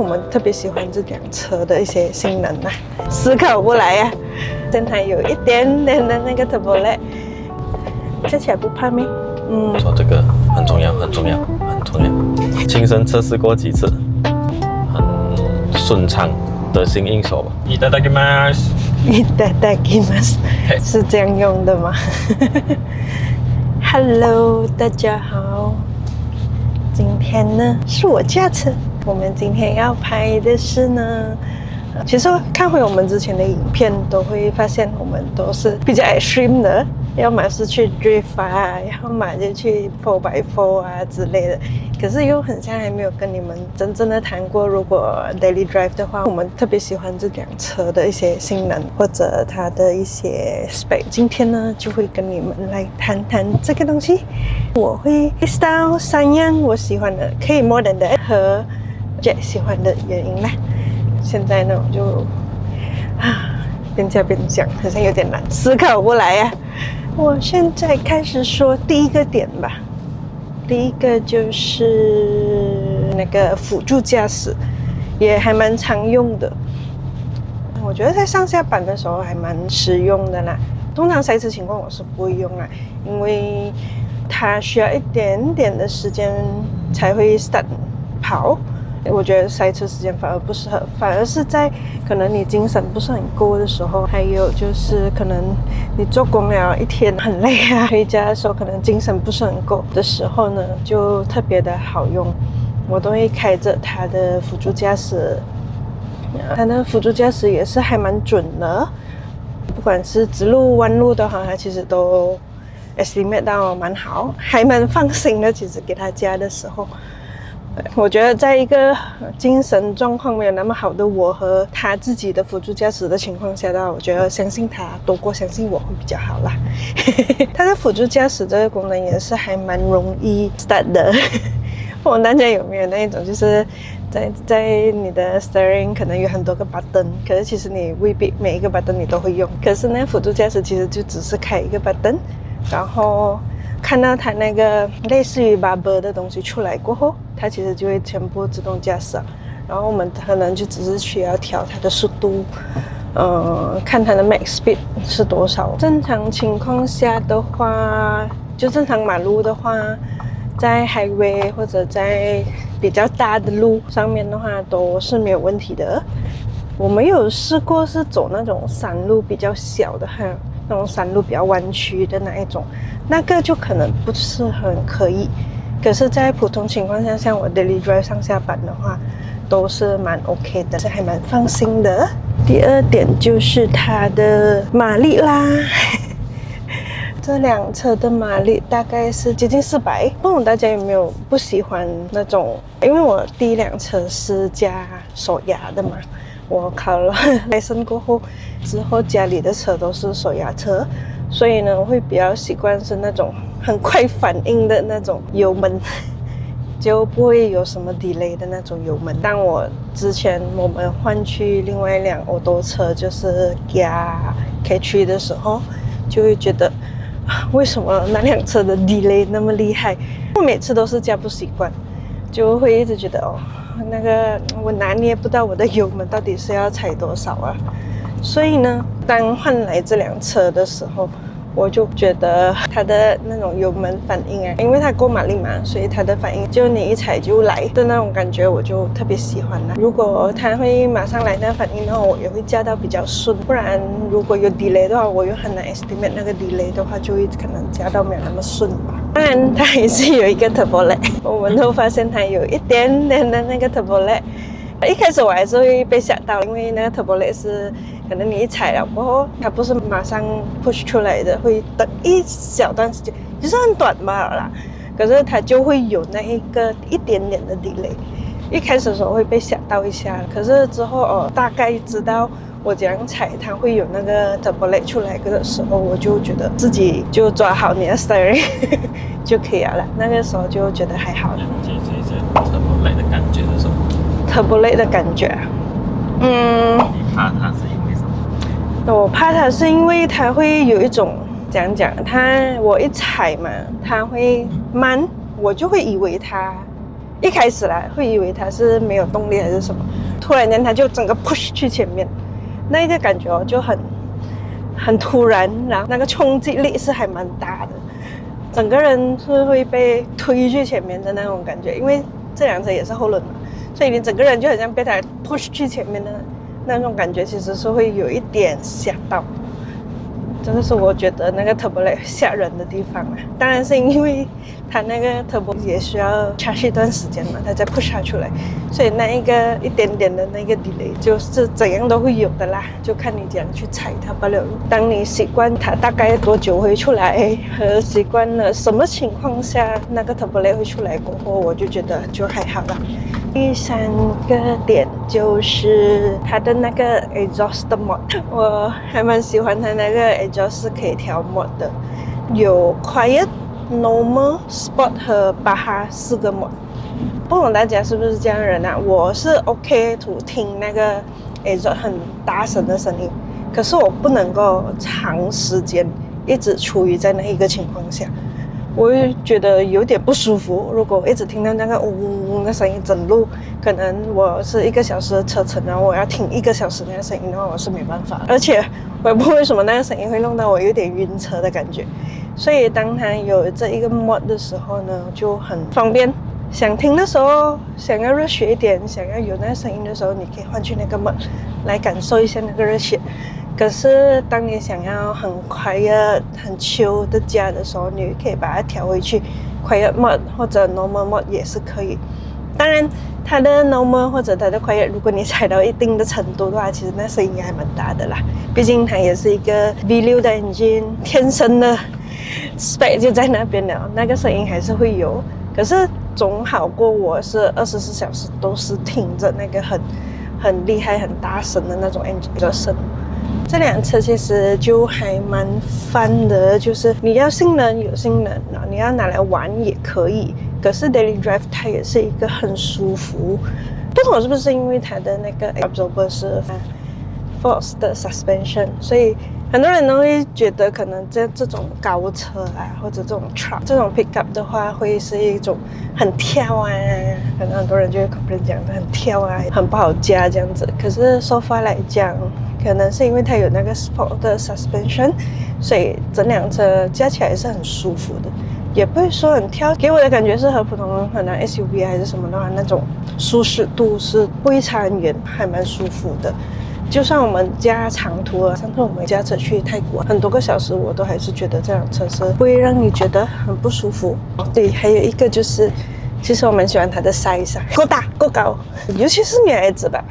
我们特别喜欢这辆车的一些性能啊，思考不来啊。现在有一点点的那个 turbo lag， 开起来不怕咩？说这个很重要，很重要，很重要。亲身测试过几次，很顺畅，得心应手。いただきます。いただきます，是这样用的吗？Hello， 大家好。今天呢是我驾车，我们今天要拍的是呢，其实看回我们之前的影片，都会发现我们都是比较 extreme 的，要么是去 drift 啊，要么就去 4x4 啊之类的。可是又很像还没有跟你们真正的谈过，如果 daily drive 的话，我们特别喜欢这辆车的一些性能或者它的一些 spec。今天呢就会跟你们来谈谈这个东西。我会 list down 3样我喜欢的，可以 modern 的和 Jack 喜欢的原因啦。现在呢我就边驾边讲，好像有点难，思考不来啊。我现在开始说第一个点吧。第一个就是那个辅助驾驶，也还蛮常用的。我觉得在上下班的时候还蛮实用的啦。通常塞车情况我是不会用啦，因为它需要一点点的时间才会 start 跑。我觉得塞车时间反而不适合，反而是在可能你精神不是很够的时候，还有就是可能你做工了一天很累啊，回家的时候可能精神不是很够的时候呢，就特别的好用。我都会开着它的辅助驾驶，它的辅助驾驶也是还蛮准的，不管是直路弯路的话，它其实都 estimate 到蛮好，还蛮放心的。其实给它加的时候。我觉得在一个精神状况没有那么好的我和他自己的辅助驾驶的情况下的话，我觉得相信他多过相信我会比较好啦。他的辅助驾驶这个功能也是还蛮容易 start 的。不懂大家有没有那一种，就是在你的 steering 可能有很多个 button， 可是其实你未必每一个 button 你都会用，可是呢辅助驾驶其实就只是开一个 button， 然后看到它那个类似于 bubble 的东西出来过后，它其实就会全部自动驾驶，然后我们可能就只是需要调它的速度，看它的 max speed 是多少。正常情况下的话，就正常马路的话，在 highway 或者在比较大的路上面的话都是没有问题的。我们有试过是走那种山路比较小的，还有那种山路比较弯曲的那一种，那个就可能不是很可以。可是在普通情况下，像我 daily drive 上下班的话都是蛮 OK 的，是还蛮放心的。第二点就是它的马力啦。这辆车的马力大概是接近400，不懂大家有没有不喜欢那种，因为我第一辆车是加手牙的嘛，我考了license过后之后家里的车都是手牙车，所以呢我会比较习惯是那种很快反应的那种油门，就不会有什么 delay 的那种油门。当我之前我们换去另外一辆欧洲车就是加 K3 的时候，就会觉得为什么那辆车的 delay 那么厉害，我每次都是加不习惯，就会一直觉得那个我拿捏不到我的油门到底是要踩多少啊。所以呢当换来这辆车的时候，我就觉得它的那种油门反应啊，因为它够马力嘛，所以它的反应就你一踩就来的那种感觉，我就特别喜欢了。如果它会马上来那反应的话，我也会驾到比较顺，不然如果有 delay 的话，我又很难 estimate 那个 delay 的话，就会可能驾到没有那么顺吧。当然它也是有一个 turbo lag， 我们都发现它有一点点的那个 turbo lag。一开始我还是会被吓到，因为那个 turbo lag 是可能你一踩了过后，它不是马上 push 出来的，会等一小段时间，就是很短罢了啦。可是它就会有那一点点的 delay。一开始的时候会被吓到一下，可是之后大概知道我怎样踩它会有那个 turbo lag 出来的时候，我就觉得自己就抓好你的 steering 就可以了。那个时候就觉得还好了。解释一下 turbo lag 的感觉是什么？ turbo lag 的感觉，你怕它是因为什么？我怕它是因为它会有一种讲我一踩嘛，它会慢，我就会以为它一开始啦会以为它是没有动力还是什么，突然间它就整个 push 去前面，那个感觉就很突然，然后那个冲击力是还蛮大的，整个人是会被推去前面的那种感觉，因为这辆车也是后轮嘛，所以你整个人就好像被它 push 去前面的那种感觉，其实是会有一点吓到。这个是我觉得那个 turbo lag 吓人的地方啊，当然是因为它那个 turbo 也需要 charge 一段时间嘛，它再 push 它出来，所以那一个一点点的那个 delay 就是怎样都会有的啦，就看你怎样去踩它罢了。当你习惯它大概多久会出来，和习惯了什么情况下那个 turbo lag 会出来过后，我就觉得就还好啦。第三个点就是它的那个 exhaust 的 mod， 我还蛮喜欢它那个 exhaust 是可以调 mod 的，有 quiet、normal、sport 和巴哈4个 mod。不懂大家是不是这样的人啊？我是 OK to 听那个 exhaust 很大声的声音，可是我不能够长时间一直处于在那一个情况下。我会觉得有点不舒服，如果我一直听到那个嗡嗡的声音，整路可能我是1个小时的车程，然后我要听1个小时那个声音的话，我是没办法。而且我也不知道为什么那个声音会弄到我有点晕车的感觉，所以当它有这一个 mod 的时候呢，就很方便。想听的时候，想要热血一点，想要有那个声音的时候，你可以换去那个 mod 来感受一下那个热血。可是当你想要很quiet、很 chill 的驾的时候，你可以把它调回去 quiet mode 或者 normal mode 也是可以。当然，它的 normal 或者它的 quiet， 如果你踩到一定的程度的话，其实那声音也还蛮大的啦。毕竟它也是一个 V6 的 engine， 天生的 spec 就在那边了，那个声音还是会有。可是总好过我是24小时都是听着那个很厉害、很大声的那种 engine 的声。这辆车其实就还蛮fun的，就是你要性能有性能，然后你要拿来玩也可以，可是 daily drive 它也是一个很舒服。不懂是不是因为它的那个 absorber 是 force 的 suspension， 所以很多人都会觉得可能这种高车啊，或者这种 truck 这种 pickup 的话，会是一种很跳啊，可能很多人就会 complain 讲的很跳啊，很不好驾这样子。可是 so far 来讲，可能是因为它有那个 sport 的 suspension， 所以整辆车驾起来是很舒服的，也不会说很跳。给我的感觉是和普通可能 SUV 还是什么的话，那种舒适度是不会差很远，还蛮舒服的。就算我们驾长途了，上次我们驾车去泰国很多个小时，我都还是觉得这辆车是不会让你觉得很不舒服。对，还有一个就是，其实我蛮喜欢它的 size， 够大够高，尤其是女孩子吧。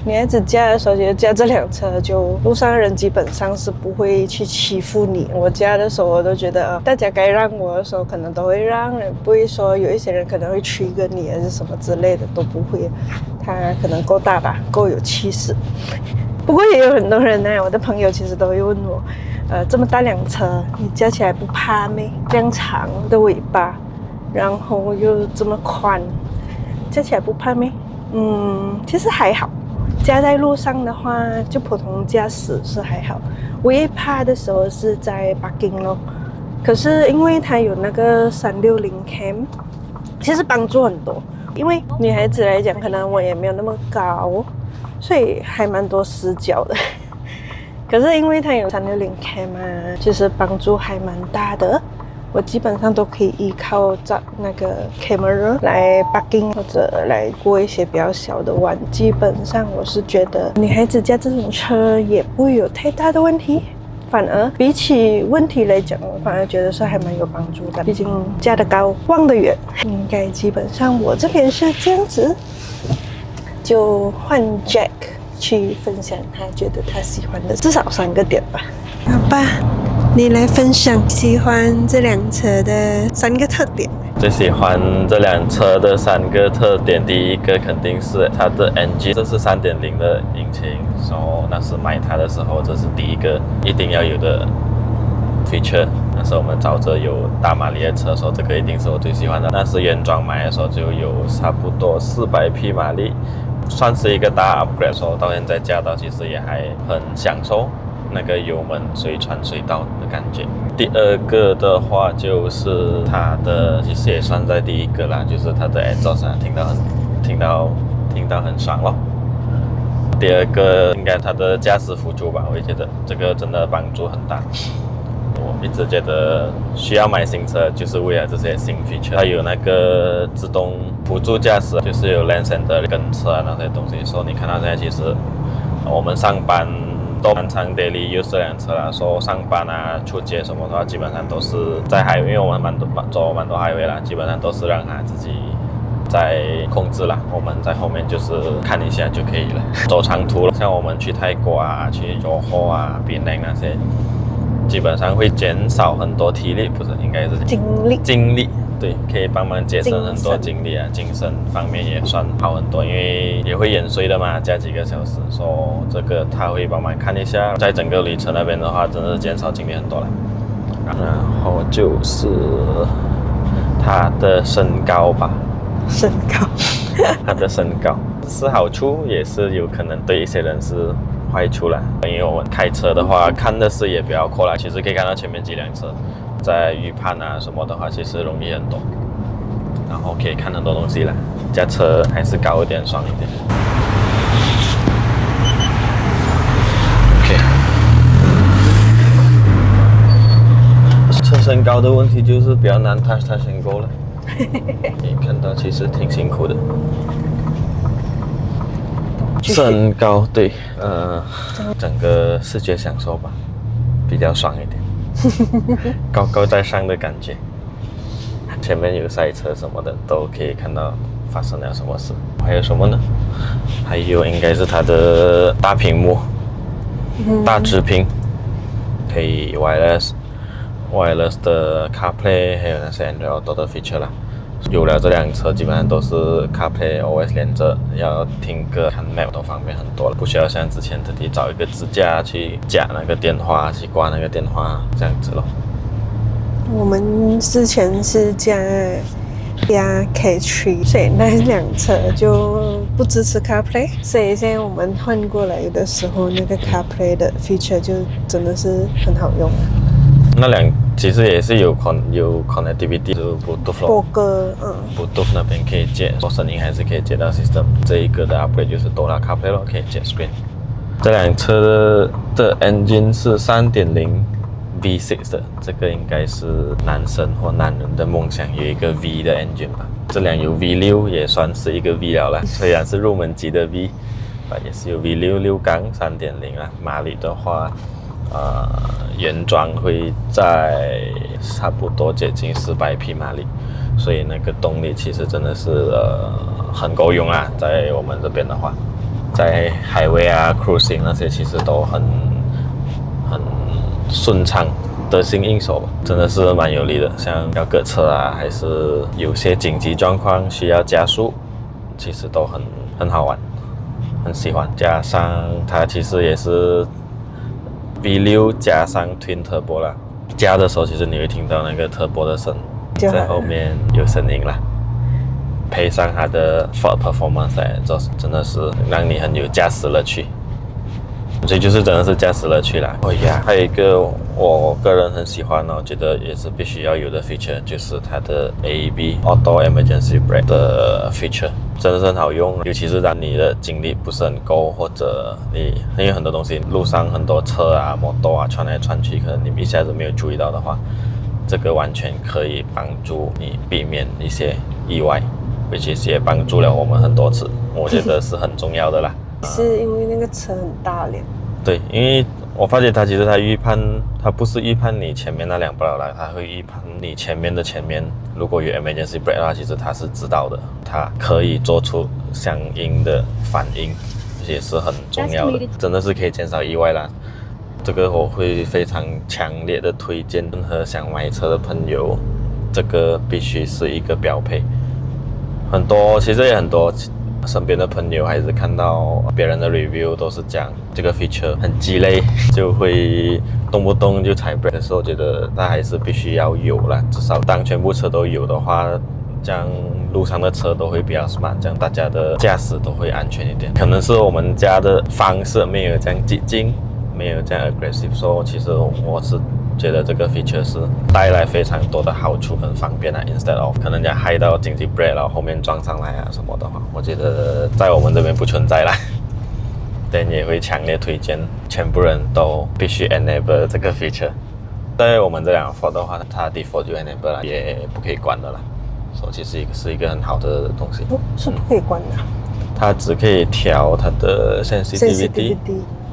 女孩子驾的时候，就驾这辆车，就路上的人基本上是不会去欺负你。我驾的时候，我都觉得大家该让我的时候，可能都会让，不会说有一些人可能会trigger你还是什么之类的，都不会。它可能够大吧，够有气势。不过也有很多人呢，我的朋友其实都会问我，这么大辆车，你驾起来不怕咩？这样长的尾巴，然后又这么宽，驾起来不怕咩？其实还好。驾在路上的话，就普通驾驶是还好。唯一怕的时候是在 parking 咯。可是因为它有那个360 cam， 其实帮助很多。因为女孩子来讲，可能我也没有那么高，所以还蛮多死角的。可是因为它有360 cam 啊，其实帮助还蛮大的。我基本上都可以依靠着那个 camera 来 parking 或者来过一些比较小的弯。基本上我是觉得女孩子驾这种车也不会有太大的问题，反而比起问题来讲，我反而觉得是还蛮有帮助的。毕竟驾得高望得远，应该基本上我这边是这样子。就换 Jack 去分享他觉得他喜欢的至少3个点吧。好吧，你来分享喜欢这辆车的3个特点。最喜欢这辆车的3个特点，第一个肯定是它的 engine， 这是 3.0 的引擎，所以那时买它的时候，这是第一个一定要有的 feature。那时候我们找着有大马力的车，说这个一定是我最喜欢的。那时原装买的时候就有差不多400匹马力，算是一个大 upgrade， 说到现在驾到其实也还很享受。那个油门随传随到的感觉。第二个的话就是它的，其实也算在第一个啦，就是它的 exhaust 听到很爽咯。第二个应该它的驾驶辅助吧，我也觉得这个真的帮助很大。我一直觉得需要买新车，就是为了这些新 feature。它有那个自动辅助驾驶，就是有 lane center 跟车啊那些东西。所以你看到现在其实我们上班都蛮常 daily use 这辆车啦，说上班啊、出街什么的话，基本上都是在highway，因为我们走蛮多highway啦，基本上都是让它自己在控制啦，我们在后面就是看一下就可以了。走长途了，像我们去泰国啊、去柔佛啊、槟城那些，基本上会减少很多体力，不是应该是精力，对，可以帮忙节省很多精力啊，精神方面也算好很多，因为也会延睡的嘛，加几个小时，说这个他会帮忙看一下，在整个旅程那边的话，真的是减少精力很多了。然后就是它的身高吧。它的身高是好处，也是有可能对一些人是坏处啦。因为我们开车的话，看的视野比较扩啦，其实可以看到前面几辆车，在预判啊什么的话，其实容易很多。然后可以看很多东西啦，驾车还是高一点，爽一点。OK， 车身高的问题就是比较难touch and go了。可以看到其实挺辛苦的。身高对，整个视觉享受吧，比较爽一点，高高在上的感觉。前面有赛车什么的，都可以看到发生了什么事。还有什么呢？还有应该是它的大屏幕，大直屏，可以 wireless 的 CarPlay， 还有那些 Android Auto 的 feature 啦。有了这辆车，基本上都是 CarPlay OS 连着，要听歌、看 Map 都方便很多了，不需要像之前特地找一个支架去夹那个电话，去挂那个电话这样子咯。我们之前是加 K3， 所以那辆车就不支持 CarPlay， 所以现在我们换过来的时候，那个 CarPlay 的 feature 就真的是很好用。那辆其实也是有 connectivity， 就 Bluetooth 播歌，Bluetooth 那边可以接，说声音还是可以接到 system。这一个的 upgrade 就是多了 CarPlay 咯，可以接 screen。这辆车的 engine 是 3.0 V6 的，这个应该是男生或男人的梦想，有一个 V 的 engine 吧。这辆有 V6， 也算是一个 V 了啦，虽然是入门级的 V， 也是有 V6 6缸 3.0 啦。马力的话，原装会在差不多接近400匹马力，所以那个动力其实真的是很够用啊。在我们这边的话，在highway啊 cruising 那些其实都很顺畅，得心应手吧，真的是蛮有力的。像要搁车啊，还是有些紧急状况需要加速，其实都很好玩，很喜欢。加上它其实也是V6加上 Twin Turbo 啦，加的时候其实你会听到那个 Turbo 的声，在后面有声音啦，配上它的 Ford Performance 真的是让你很有驾驶乐趣。所以就是真的是驾驶乐趣啦。还有一个我个人很喜欢我觉得也是必须要有的 feature， 就是它的 AEB Auto Emergency Brake 的 feature， 真的是很好用，尤其是当你的精力不是很够，或者因为很多东西路上很多车啊、摩托啊穿来穿去，可能你一下子没有注意到的话，这个完全可以帮助你避免一些意外，其实也帮助了我们很多次，我觉得是很重要的啦。是因为那个车很大辆。对，因为我发现它其实它预判，它不是预判你前面那辆不了来，它会预判你前面的前面，如果有 emergency brake 的话，其实它是知道的，它可以做出相应的反应，也是很重要的，真的是可以减少意外啦。这个我会非常强烈的推荐任何想买车的朋友，这个必须是一个标配。其实也很多身边的朋友还是看到别人的 review 都是讲这个 feature 很鸡肋，就会动不动就踩 brake 的时候，觉得它还是必须要有啦，至少当全部车都有的话，这样路上的车都会比较 smart， 这样大家的驾驶都会安全一点。可能是我们家的方式没有这样激进，没有这样 aggressive， 所以其实我是觉得这个 feature 是带来非常多的好处跟方便啊 ，instead of 可能人家害到紧急 brake 然后后面撞上来啊什么的话，我觉得在我们这边不存在啦。但也会强烈推荐全部人都必须 enable 这个 feature。在我们这辆 Ford 的话，它 default 就 enable 了，也不可以关的啦。所以其实是一个很好的东西。是不可以关的。它只可以调它的 sensitivity，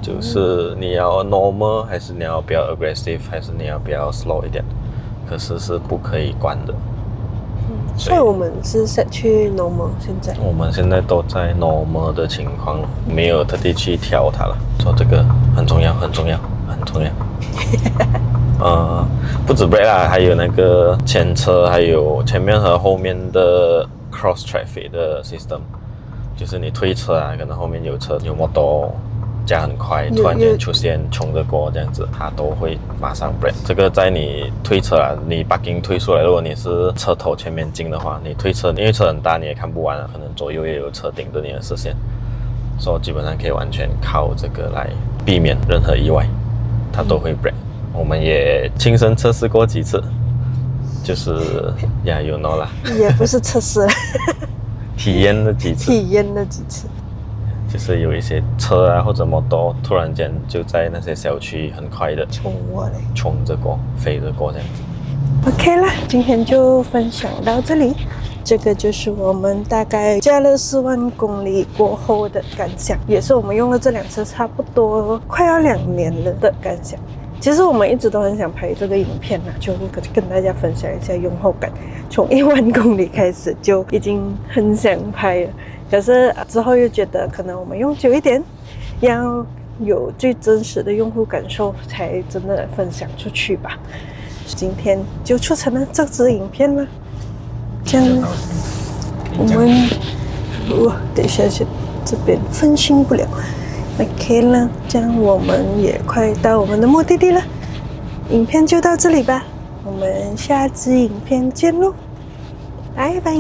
就是你要 normal 还是你要比较 aggressive， 还是你要比较 slow 一点，可是是不可以关的。所以我们是 set 去 normal 现在。我们现在都在 normal 的情况，没有特地去调它了。所以这个很重要，很重要，很重要。不止 brake 啦，还有那个前车，还有前面和后面的 cross traffic 的 system， 就是你推车啊，可能后面有车有摩托加很快，突然间出现冲着过这样子，它都会马上 brake。这个在你推车啊，你 parking 推出来，如果你是车头前面进的话，你推车，因为车很大，你也看不完啊，可能左右也有车顶着你的视线，所以基本上可以完全靠这个来避免任何意外，它都会 brake。我们也亲身测试过几次，就是you know 啦，也不是测试，体验了几次，就是有一些车啊或者摩托突然间就在那些小区很快的冲着过、飞着过这样子。OK 啦，今天就分享到这里。这个就是我们大概驾了4万公里过后的感想，也是我们用了这辆车差不多快要2年了的感想。其实我们一直都很想拍这个影片啦，就跟大家分享一下用后感。从1万公里开始就已经很想拍了，可是之后又觉得可能我们用久一点，要有最真实的用户感受，才真的分享出去吧。今天就促成了这支影片了。这样我们等一下这边分心不了。OK 了，这样我们也快到我们的目的地了。影片就到这里吧，我们下支影片见喽，拜拜。